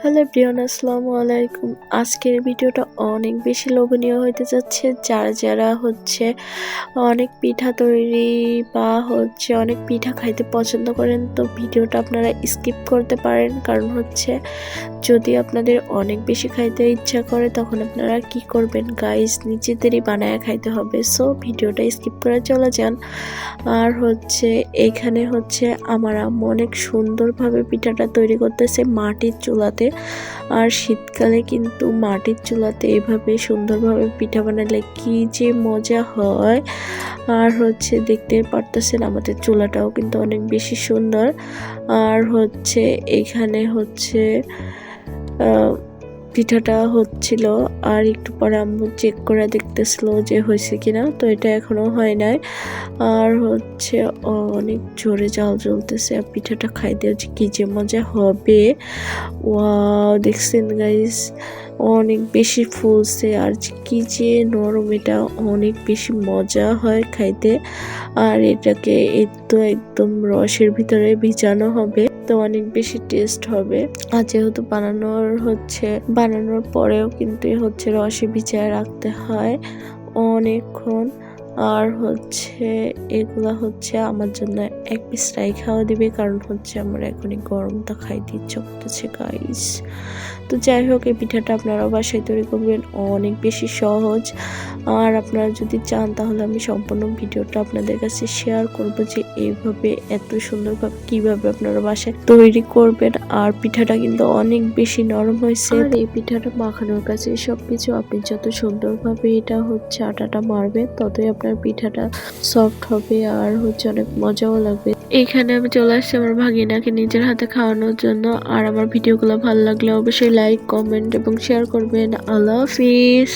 Hello everyone, আসসালামু আলাইকুম। আজকের ভিডিওটা অনেক বেশি লোভনীয় হইতে যাচ্ছে। যারা যারা অনেক পিঠা তৈরি বা অনেক পিঠা খাইতে পছন্দ করেন, তো ভিডিওটা আপনারা স্কিপ করতে পারেন। কারণ যদি আপনাদের অনেক বেশি খাইতে ইচ্ছা করে, তখন আপনারা কি করবেন গাইস, নিজেদেরই বানায় খাইতে হবে। সো ভিডিওটা স্কিপ করে চলে যান। আর এখানে আমার আম্মু অনেক সুন্দরভাবে পিঠাটা তৈরি করতেছে মাটির চুলাতে। আর শীতকালে কিন্তু মাটির চুলাতে এভাবে সুন্দরভাবে পিঠা বানালে কি যে মজা হয়। আর দেখতে পারতেছেন আমাদের চুলাটাও কিন্তু অনেক বেশি সুন্দর। আর এখানে পিঠাটা হচ্ছিল, আর একটু পরে আম্মু চেক করে দেখতেছিল যে হয়েছে কিনা। তো এটা এখনো হয় নাই। আর অনেক জোরে জাল জ্বলতেছে, আর পিঠাটা খাইতে কি যে মজা হবে। ওয়াও, দেখছেন গাইস, অনেক বেশি ফুলছে আর কি যে নরম, এটা অনেক বেশি মজা হয় খাইতে। আর এটাকে একদম রসের ভিতরে ভিজানো হবে, তো অনেক বেশি টেস্ট হবে। আর যেহেতু বানানোর পরেও কিন্তু রসে ভিজায় রাখতে হয় অনেকক্ষণ। আর এগুলা আমার জন্য এক পিস রাইখাও দিবে, কারণ আমার এখনই গরমটা খাইতে ইচ্ছা করতেছে গাইস। তো যাই হোক, এই পিঠাটা আপনারা বাসায় তৈরি করবেন, অনেক বেশি সহজ। আর আপনারা যদি চান তাহলে আমি সম্পূর্ণ ভিডিওটা আপনাদের কাছে শেয়ার করব যে এইভাবে এত সুন্দরভাবে কিভাবে আপনারা বাসায় তৈরি করবেন। আর পিঠাটা কিন্তু অনেক বেশি নরম হয়েছে। আর এই পিঠাটা মাখানোর কাছে সবকিছু আপনি যত সুন্দরভাবে এটা আটাটা মারবেন, ততই আপনার পিঠাটা সফট হবে আর অনেক মজাও লাগবে। এখানে আমি চলে আসছি আমার ভাগিনাকে নিজের হাতে খাওয়ানোর জন্য। আর আমার ভিডিওগুলো ভালো লাগলে অবশ্যই লাইক, কমেন্ট এবং শেয়ার করবেন। আল্লাহ হাফিজ।